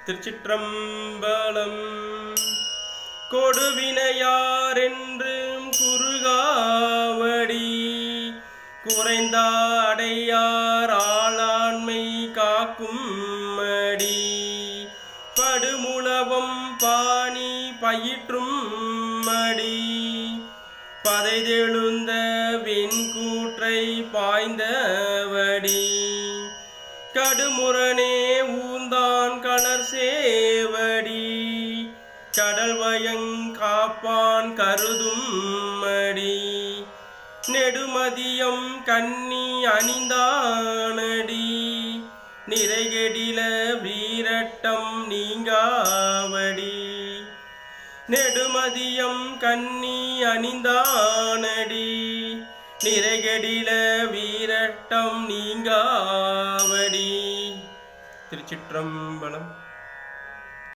திருச்சிற்றம்பலம். கொடுவினையாரென்று குறுகாவடி குறைந்தாடையார் ஆளாண்மை காக்கும் மடி படுமுழவம் பாணி பயிற்றும் மடி பதைதெழுந்த வெண்கூற்றை பாய்ந்தவடி கடுமுரணே ஊந்தான் கலர் சேவடி கடல் வயங்காப்பான் கருதும் மடி நெடுமதியம் கண்ணி அணிந்தானடி நிறைகெடில வீரட்டம் நீங்காவடி நெடுமதியம் கண்ணி அணிந்தானடி நிறைகெடில வீரட்டம் நீங்காவடி. திருச்சிற்றம்பலம்.